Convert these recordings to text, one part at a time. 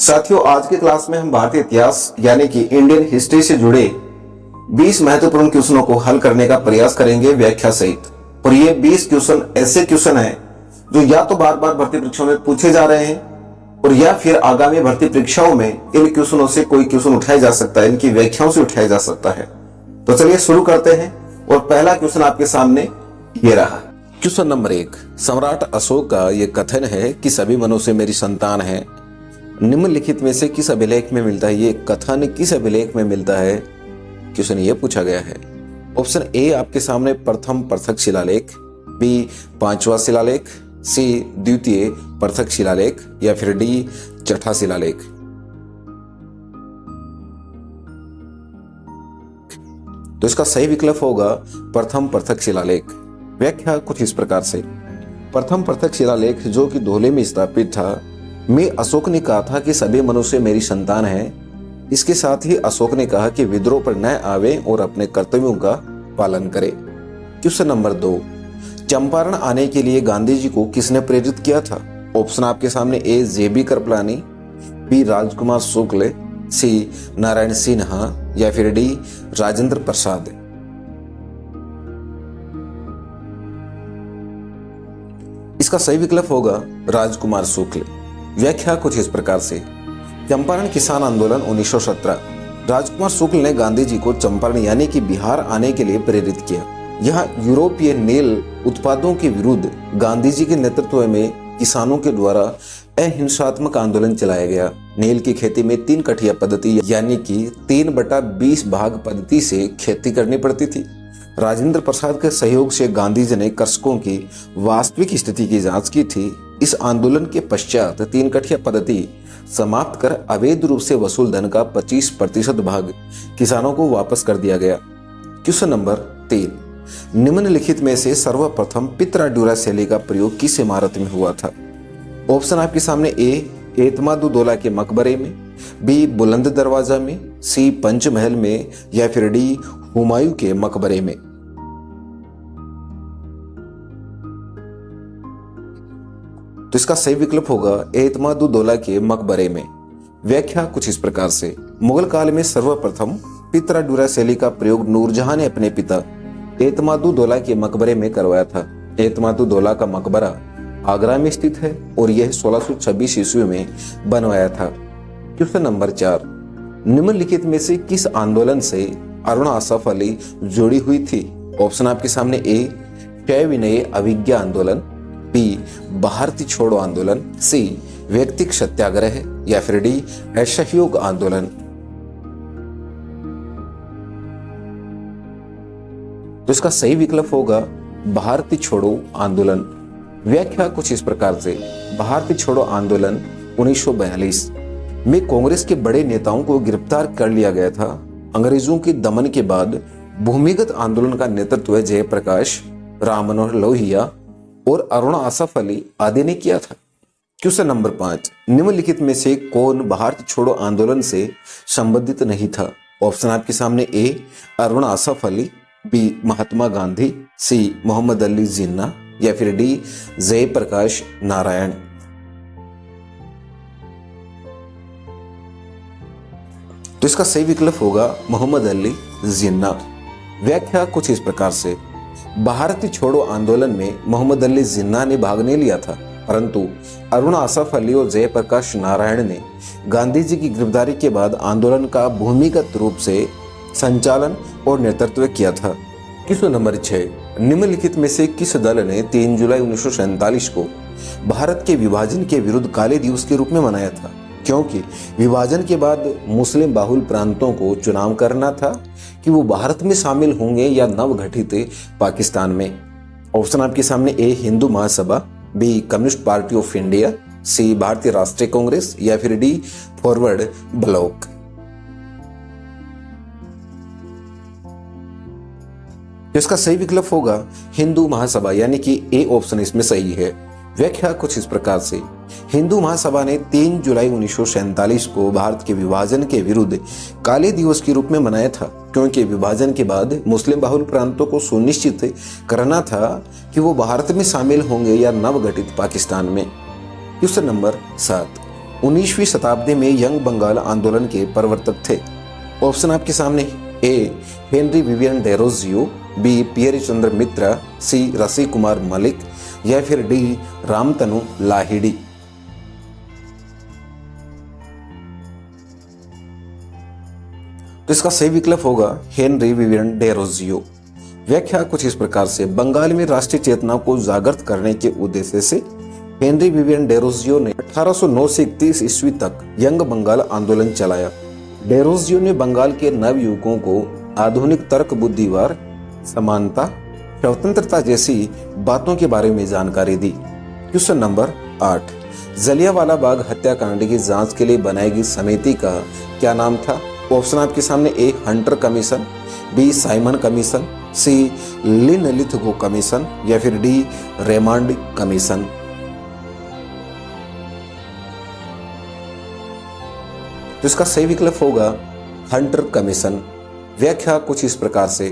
साथियों, आज की क्लास में हम भारतीय इतिहास यानी कि इंडियन हिस्ट्री से जुड़े 20 महत्वपूर्ण क्वेश्चनों को हल करने का प्रयास करेंगे व्याख्या सहित। और ये 20 क्वेश्चन ऐसे क्वेश्चन हैं जो या तो बार बार भर्ती परीक्षाओं में पूछे जा रहे हैं और या फिर आगामी भर्ती परीक्षाओं में इन क्वेश्चनों से कोई क्वेश्चन उठाया जा सकता है, इनकी व्याख्याओं से उठाया जा सकता है। तो चलिए शुरू करते हैं। और पहला क्वेश्चन आपके सामने ये रहा। क्वेश्चन नंबर 1, सम्राट अशोक का यह कथन है कि सभी मनुष्य मेरी संतान है, निम्नलिखित में से किस अभिलेख में मिलता है? ये कथन किस अभिलेख में मिलता है? क्वेश्चन ये पूछा गया है। ऑप्शन ए आपके सामने प्रथम पृथक शिलालेख, बी पांचवा शिलालेख, सी द्वितीय पृथक शिलालेख या फिर डी छठा शिलालेख। तो इसका सही विकल्प होगा प्रथम पृथक शिलालेख। व्याख्या कुछ इस प्रकार से। प्रथम पृथक शिलालेख जो कि धौले में स्थापित था, में अशोक ने कहा था कि सभी मनुष्य मेरी संतान हैं। इसके साथ ही अशोक ने कहा कि विद्रोह पर न आवे और अपने कर्तव्यों का पालन करे। क्वेश्चन नंबर 2, चंपारण आने के लिए गांधी जी को किसने प्रेरित किया था? ऑप्शन आपके सामने ए जेबी कृपलानी, बी राजकुमार शुक्ल, सी नारायण सिन्हा या फिर डी राजेंद्र प्रसाद। इसका सही विकल्प होगा राजकुमार शुक्ल। व्याख्या कुछ इस प्रकार से। चंपारण किसान आंदोलन 1917। राजकुमार शुक्ल ने गांधी जी को चंपारण यानी कि बिहार आने के लिए प्रेरित किया। यहाँ यूरोपीय नील उत्पादों के विरुद्ध गांधी जी के नेतृत्व में किसानों के द्वारा अहिंसात्मक आंदोलन चलाया गया। नील की खेती में 3 कठिया पद्धति यानी कि 3/20 भाग पद्धति से खेती करनी पड़ती थी। राजेंद्र प्रसाद के सहयोग से गांधी जी ने कृषकों की वास्तविक स्थिति की जांच की थी। इस आंदोलन के पश्चात 3 कठिया पद्धति समाप्त कर अवैध रूप से वसूल धन का 25% भाग किसानों को वापस कर दिया गया। क्वेश्चन नंबर 3, निम्नलिखित में से सर्वप्रथम पित्रा शैली का प्रयोग किस इमारत में हुआ था? ऑप्शन आपके सामने ए एतमादुद्दौला के मकबरे में, बी बुलंद दरवाजा में, सी पंचमहल में या फिर डी हुमायूं के मकबरे में। तो इसका सही विकल्प होगा एतमादुद्दौला के मकबरे में। व्याख्या कुछ इस प्रकार से। मुगल काल में सर्वप्रथम पित्रा शैली का प्रयोग नूरजहां ने अपने पिता एतमादुद्दौला के मकबरे में करवाया था। एतमादुद्दौला का मकबरा आगरा में स्थित है और यह 1626 ईस्वी में बनवाया था। क्वेश्चन नंबर 4, निम्नलिखित में से किस आंदोलन से अरुणा असफ अली जुड़ी हुई थी? ऑप्शन आपके सामने ए क्षय विनय अभिज्ञा आंदोलन, बी भारतीय छोड़ो आंदोलन, सी व्यक्तिक सत्याग्रह या फिर डी असहयोग आंदोलन। तो इसका सही विकल्प होगा भारतीय छोड़ो आंदोलन। व्याख्या कुछ इस प्रकार से। भारतीय छोड़ो आंदोलन 1942 में कांग्रेस के बड़े नेताओं को गिरफ्तार कर लिया गया था। अंग्रेजों के दमन के बाद भूमिगत आंदोलन का नेतृत्व जयप्रकाश, राम मनोहर लोहिया और अरुणा असफ अली आदि ने किया था। क्वेश्चन नंबर 5, निम्नलिखित में से कौन भारत छोड़ो आंदोलन से संबंधित नहीं था? ऑप्शन आपके सामने ए अरुणा असफ अली, बी महात्मा गांधी, सी मोहम्मद अली जिन्ना या फिर डी जयप्रकाश नारायण। तो इसका सही विकल्प होगा मोहम्मद अली जिन्ना। व्याख्या कुछ इस प्रकार से। भारतीय छोड़ो आंदोलन में मोहम्मद अली जिन्ना ने भाग नहीं लिया था, परंतु अरुणा असफ अली और जयप्रकाश नारायण ने गांधी जी की गिरफ्तारी के बाद आंदोलन का भूमिगत रूप से संचालन और नेतृत्व किया था। क्वेश्चन नंबर 6, निम्नलिखित में से किस दल ने 3 जुलाई 1947 को भारत के विभाजन के विरुद्ध काले दिवस के रूप में मनाया था? क्योंकि विभाजन के बाद मुस्लिम बाहुल प्रांतों को चुनाव करना था कि वो भारत में शामिल होंगे या नवगठित पाकिस्तान में। ऑप्शन आपके सामने A Hindu Mahasabha, B Communist Party of India, C Bharatiya Rashtriya Congress या फिर डी फॉरवर्ड ब्लॉक। इसका सही विकल्प होगा हिंदू महासभा यानी कि ए ऑप्शन इसमें सही है। व्याख्या कुछ इस प्रकार से। हिंदू महासभा ने 3 जुलाई 1947 को भारत के विभाजन के विरुद्ध काले दिवस के रूप में मनाया था, क्योंकि विभाजन के बाद मुस्लिम बाहुल प्रांतों को सुनिश्चित करना था कि वो भारत में शामिल होंगे या नवगठित पाकिस्तान में। क्वेश्चन नंबर 7, 19वीं शताब्दी में यंग बंगाल आंदोलन के प्रवर्तक थे। ऑप्शन आपके सामने, A Henry Vivian Derozio, B पियरी चंद्र मित्रा, सी रसी कुमार मलिक या फिर डी रामतनु लाहिड़ी। तो इसका सही विकल्प होगा हेनरी विवियन डेरोजियो। व्याख्या कुछ इस प्रकार से, बंगाल में राष्ट्रीय चेतना को जागृत करने के उद्देश्य से हेनरी विवियन डेरोजियो ने 1809 से 31 ईस्वी तक यंग बंगाल आंदोलन चलाया। डेरोजियो ने बंगाल के नवयुवकों को आधुनिक तर्क बुद्धिवार, समानता, स्वतंत्रता जैसी बातों के बारे में जानकारी दी। क्वेश्चन नंबर 8, जलियांवाला बाग हत्याकांड की जांच के लिए बनाई गई समिति का क्या नाम था? ऑप्शन आपके सामने, A Hunter Commission, B Simon Commission, C Linlithgow Commission या फिर डी रेमांड कमीशन। तो इसका सही विकल्प होगा हंटर कमीशन। व्याख्या कुछ इस प्रकार से,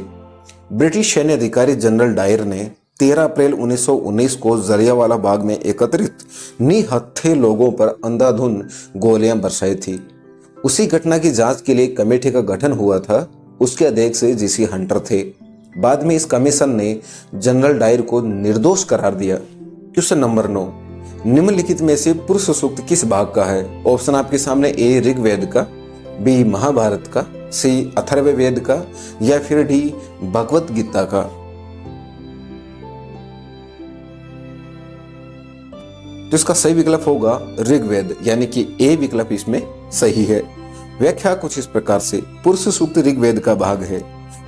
ब्रिटिश सैन्य अधिकारी जनरल डायर ने 13 अप्रैल 1919 को जलियांवाला बाग में एकत्रित निहत्थे लोगों पर अंधाधुंध गोलियां बरसाई थी। उसी घटना की जांच के लिए कमेटी का गठन हुआ था। उसके अध्यक्ष जीसी हंटर थे। बाद में इस कमीशन ने जनरल डायर को निर्दोष करार दिया। क्वेश्चन नंबर 9, निम्नलिखित में से पुरुष सूक्त किस भाग का है? ऑप्शन आपके सामने, ए ऋग्वेद का, बी महाभारत का, सी अथर्ववेद का या फिर डी भगवत गीता का। तो इसका सही विकल्प होगा ऋग्वेद, यानी कि ए विकल्प इसमें सही है। व्याख्या कुछ इस प्रकार से, पुरुष सूक्त ऋग्वेद का भाग है।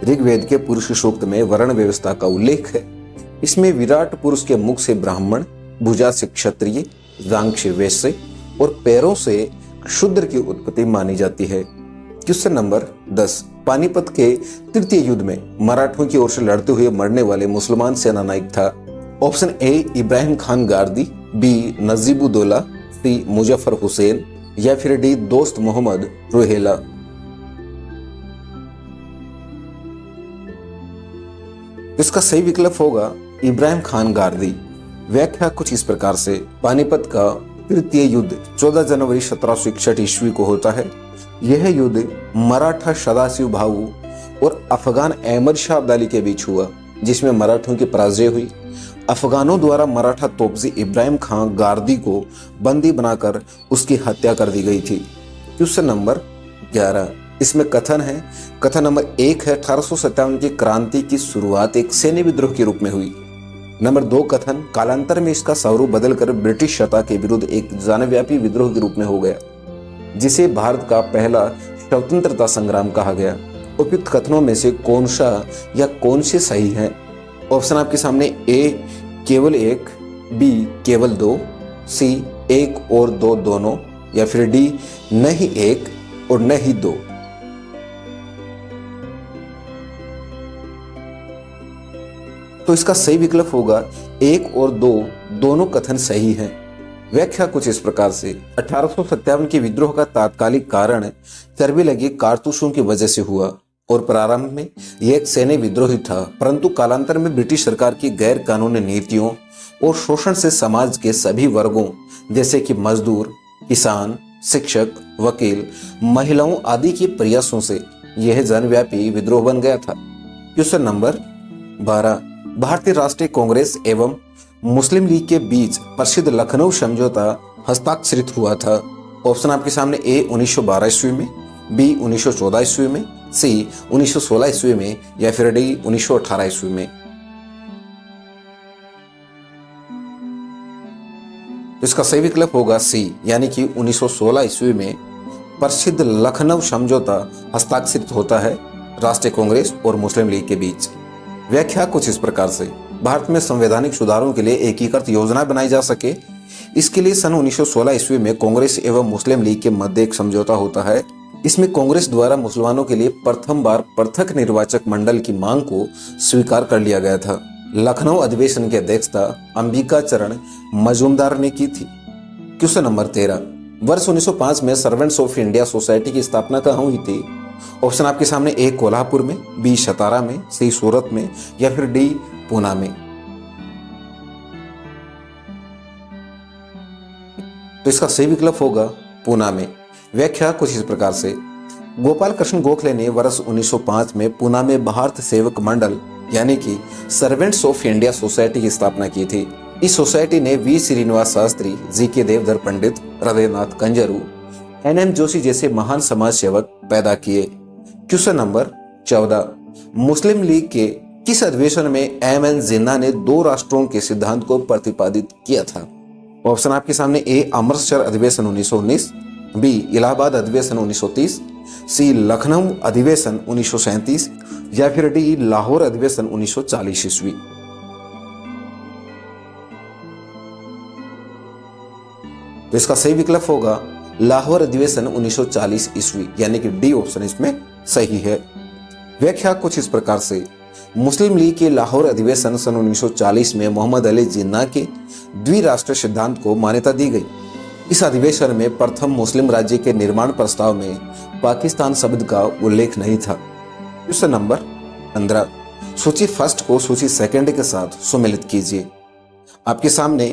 ऋग्वेद के पुरुष सूक्त में वर्ण व्यवस्था का उल्लेख है। इसमें विराट पुरुष के मुख से ब्राह्मण, भुजा से क्षत्रिय, जांघ से वैश्य और पैरों से शूद्र की उत्पत्ति मानी जाती है। क्वेश्चन नंबर 10, पानीपत के तृतीय युद्ध में मराठों की ओर से लड़ते हुए मरने वाले मुसलमान सेना नायक था। Option A Ibrahim Khan Gardi, B Najibuddaula, C Muzaffar Hussain या फिर डी दोस्त मोहम्मद रुहेला। इसका सही विकल्प होगा इब्राहिम खान गारदी। व्याख्या कुछ इस प्रकार से, पानीपत का तृतीय युद्ध 14 जनवरी 1761 ईस्वी को होता है। यह युद्ध मराठा सदाशिव भाऊ और अफगान अहमद शाह अब्दाली के बीच हुआ, जिसमें मराठों की पराजय हुई। अफगानों द्वारा मराठा तोपजी इब्राहिम खान गारदी को बंदी बनाकर उसकी हत्या कर दी गई थी। क्वेश्चन नंबर 11, इसमें कथन है। कथन नंबर 1 है 1857 की क्रांति की शुरुआत एक सैन्य विद्रोह के रूप में हुई। नंबर 2 कथन, कालांतर में इसका स्वरूप बदलकर ब्रिटिश सत्ता के विरुद्ध एक जनव्यापी विद्रोह के रूप में हो गया, जिसे भारत का पहला स्वतंत्रता संग्राम कहा गया। उपयुक्त कथनों में से कौन सा या कौन से सही है? ऑप्शन आपके सामने, ए केवल 1, बी केवल 2, सी 1 और 2 दोनों या फिर डी नहीं 1 और नहीं 2। तो इसका सही विकल्प होगा 1 और 2 दोनों कथन सही हैं। व्याख्या कुछ इस प्रकार से, 1857 के विद्रोह का तात्कालिक कारण चर्बी लगी कारतूसों की वजह से हुआ और प्रारंभ में यह एक सैन्य विद्रोह ही था, परंतु कालांतर में ब्रिटिश सरकार की गैर कानूनी नीतियों और शोषण से समाज के सभी वर्गों जैसे कि मजदूर, किसान, शिक्षक, वकील, महिलाओं आदि के प्रयासों से यह जनव्यापी विद्रोह बन गया था। क्वेश्चन नंबर 12, भारतीय राष्ट्रीय कांग्रेस एवं मुस्लिम लीग के बीच प्रसिद्ध लखनऊ समझौता हस्ताक्षरित हुआ था। ऑप्शन आपके सामने, ए 1912 ईस्वी में, बी 1914 ईस्वी में, सी 1916 ईस्वी में या फिर डी 1918 ईस्वी में। तो इसका सही विकल्प होगा सी, यानी कि 1916 ईस्वी में प्रसिद्ध लखनऊ समझौता हस्ताक्षरित होता है राष्ट्रीय कांग्रेस और मुस्लिम लीग के बीच। व्याख्या कुछ इस प्रकार से, भारत में संवैधानिक सुधारों के लिए एकीकृत योजना बनाई जा सके, इसके लिए सन 1916 ईस्वी में कांग्रेस एवं मुस्लिम लीग के मध्य एक समझौता होता है। इसमें कांग्रेस द्वारा मुसलमानों के लिए प्रथम बार पृथक निर्वाचक मंडल की मांग को स्वीकार कर लिया गया था। लखनऊ अधिवेशन की अध्यक्षता अंबिका चरण मजूमदार ने की थी। क्वेश्चन नंबर 13, वर्ष 1905 में सर्वेंट्स ऑफ इंडिया सोसाइटी की स्थापना कहाँ हुई थी? ऑप्शन आपके सामने, ए कोल्हापुर में, बी सतारा में, सी सूरत में या फिर डी पूना में। तो इसका सही विकल्प होगा पूना में। व्याख्या कुछ इस प्रकार से। गोपाल कृष्ण गोखले ने वर्ष 1905 में पूना में भारत सेवक मंडल यानी कि सर्वेंट्स ऑफ इंडिया सोसाइटी की स्थापना की थी। इस सोसाइटी ने वी श्रीनिवास शास्त्री, जी के देवधर पंडित, हृदयनाथ कंजरू, एन जोशी जैसे महान समाज सेवक पैदा किए। क्वेश्चन नंबर 14, मुस्लिम लीग के किस अधिवेशन में एम जिन्ना ने 2 राष्ट्रों के सिद्धांत को प्रतिपादित किया था? ऑप्शन आपके सामने। ए अमृतसर अधिवेशन 1919, बी इलाहाबाद अधिवेशन 1930, सी लखनऊ अधिवेशन 1937 या फिर डी लाहौर अधिवेशन 1940 ईस्वी। तो इसका सही विकल्प होगा लाहौर अधिवेशन 1940 ईस्वी, यानी कि डी ऑप्शन इसमें सही है। व्याख्या कुछ इस प्रकार से। मुस्लिम लीग के लाहौर अधिवेशन सन 1940 में मोहम्मद अली जिन्ना के द्विराष्ट्र सिद्धांत को मान्यता दी गई। इस अधिवेशन में प्रथम मुस्लिम राज्य के निर्माण प्रस्ताव में पाकिस्तान शब्द का उल्लेख नहीं था। क्वेश्चन नंबर 15, सूची फर्स्ट को सूची सेकंड के साथ सुमेलित कीजिए। आपके सामने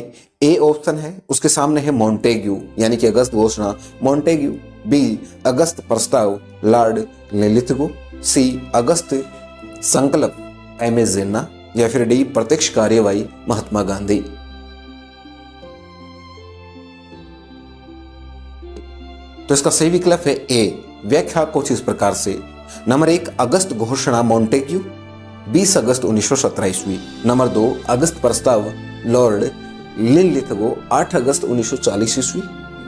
ए ऑप्शन है, उसके सामने है मॉन्टेग्यू यानी कि अगस्त घोषणा मॉन्टेग्यू, बी अगस्त प्रस्ताव लॉर्ड लिलिथगो, सी अगस्त संकल्प एम जिन्ना या फिर डी प्रत्यक्ष कार्यवाही महात्मा गांधी। तो इसका सही विकल्प है ए। व्याख्या कुछ इस प्रकार से। नंबर 1 अगस्त घोषणा मॉन्टेग्यू 20 अगस्त 1917 ईस्वी। नंबर 2 अगस्त प्रस्ताव लॉर्ड लिलिथगो 8 अगस्त 1940 ईस्वी।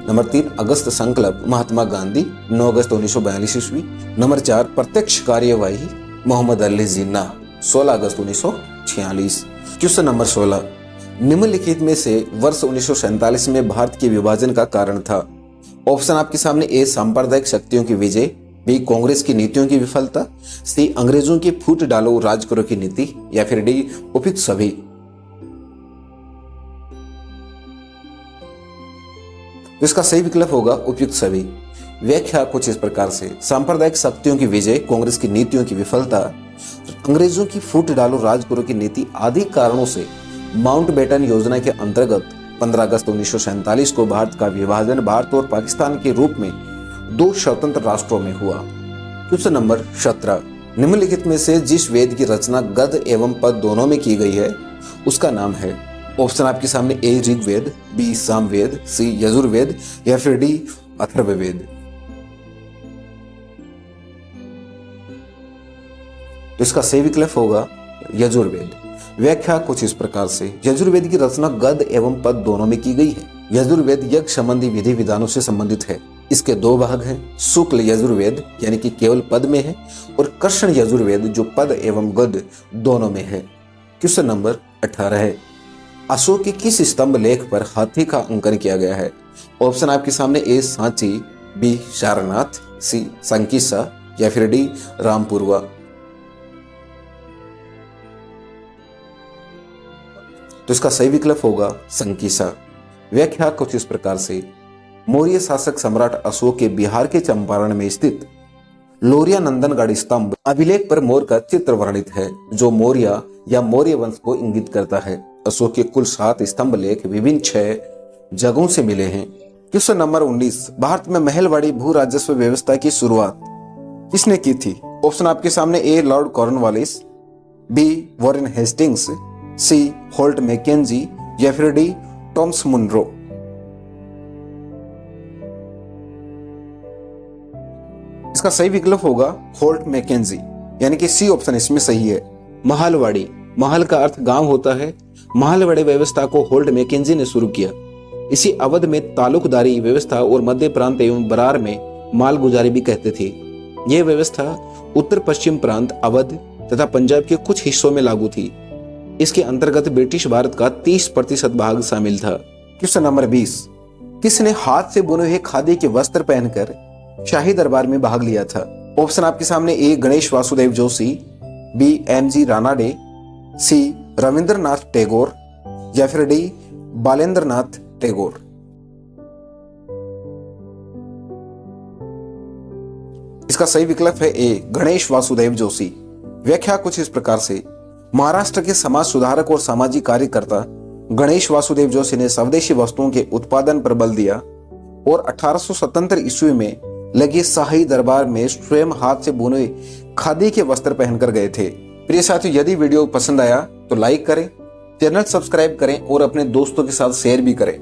नंबर 3 अगस्त संकल्प महात्मा गांधी 9 अगस्त 1942 ईस्वी। नंबर 4 प्रत्यक्ष कार्यवाही मोहम्मद अली जिन्ना 16 अगस्त 1946। क्वेश्चन नंबर 16, निम्नलिखित में से वर्ष 1947 में भारत के विभाजन का कारण था? ऑप्शन आपके सामने। ए सांप्रदायिक शक्तियों की विजय, बी कांग्रेस की नीतियों की विफलता, सी अंग्रेजों की फूट डालो राज करो की नीति या फिर डी उपयुक्त सभी। तो इसका सही विकल्प होगा उपयुक्त सभी। व्याख्या कुछ इस प्रकार से। सांप्रदायिक शक्तियों की विजय, कांग्रेस की नीतियों की विफलता, अंग्रेजों की फूट डालो राज करो की नीति आदि कारणों से माउंटबेटन योजना के अंतर्गत 15 अगस्त 1947 को भारत का विभाजन भारत और पाकिस्तान के रूप में 2 स्वतंत्र राष्ट्रों में हुआ। क्वेश्चन नंबर 17, निम्नलिखित में से जिस वेद की रचना गद एवं पद दोनों में की गई है उसका नाम है? ऑप्शन आपके सामने। ए ऋग्वेद, बी सामवेद, सी यजुर्वेद या फिर डी अथर्ववेद। तो इसका सही विकल्प होगा यजुर्वेद। व्याख्या कुछ इस प्रकार से। यजुर्वेद की रचना गद एवं पद दोनों में की गई है। यजुर्वेद यज्ञ संबंधी विधि विधानों से संबंधित है। इसके 2 भाग हैं, शुक्ल यजुर्वेद यानी कि केवल पद में है और कृष्ण यजुर्वेद जो पद एवं गद दोनों में है। क्वेश्चन नंबर 18 है, अशोक के किस स्तंभ लेख पर हाथी का अंकन किया गया है? ऑप्शन आपके सामने। ए सांची, बी सारनाथ, सी संकिसा या फिर डी रामपुरवा। तो इसका सही विकल्प होगा संकिसा। व्याख्या कुछ इस प्रकार से। मौर्य शासक सम्राट अशोक के बिहार के चंपारण में स्थित लोरिया नंदनगढ़ स्तंभ अभिलेख पर मोर का चित्र वर्णित है जो मौर्य या मौर्य वंश को इंगित करता है। अशोक के कुल 7 स्तंभ लेख विभिन्न 6 जगहों से मिले हैं। क्वेश्चन नंबर 19, भारत में महलवाड़ी भू राजस्व व्यवस्था की शुरुआत किसने की थी? ऑप्शन आपके सामने। A lord Cornwallis, B Warren Hastings, C Holt Mackenzie या फिर डी टॉमस मुनरो। इसका सही विकल्प होगा होल्ट मैकेंजी यानी कि सी ऑप्शन इसमें सही है। महलवाड़ी, महल का अर्थ गांव होता है। महलवाड़ी व्यवस्था को होल्ट मैकेंजी ने शुरू किया। इसी अवध में तालुकदारी व्यवस्था और मध्य प्रांत एवं बरार में मालगुजारी भी कहते थे। यह व्यवस्था उत्तर पश्चिम प्रांत अवध तथा पंजाब के कुछ हिस्सों में लागू थी। इसके अंतर्गत ब्रिटिश भारत का 30% भाग शामिल था। क्वेश्चन नंबर 20, किसने हाथ से बुने हुए खादी के वस्त्र पहनकर शाही दरबार में भाग लिया था? ऑप्शन आपके सामने। ए गणेश वासुदेव जोशी, बी एम.जी. रानाडे, सी रविंद्रनाथ टैगोर या फिर डी बालेंद्रनाथ टैगोर। इसका सही विकल्प है ए गणेश वासुदेव जोशी। व्याख्या कुछ इस प्रकार से। महाराष्ट्र के समाज सुधारक और सामाजिक कार्यकर्ता गणेश वासुदेव जोशी ने स्वदेशी वस्तुओं के उत्पादन पर बल दिया। और 1877 ईस्वी में लगे शाही दरबार में स्वयं हाथ से बुने खादी के वस्त्र पहनकर गए थे। प्रिय साथियों, यदि वीडियो पसंद आया तो लाइक करें, चैनल सब्सक्राइब करें और अपने दोस्तों के साथ शेयर भी करें।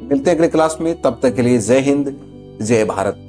मिलते हैं अगले क्लास में, तब तक के लिए जय हिंद, जय भारत।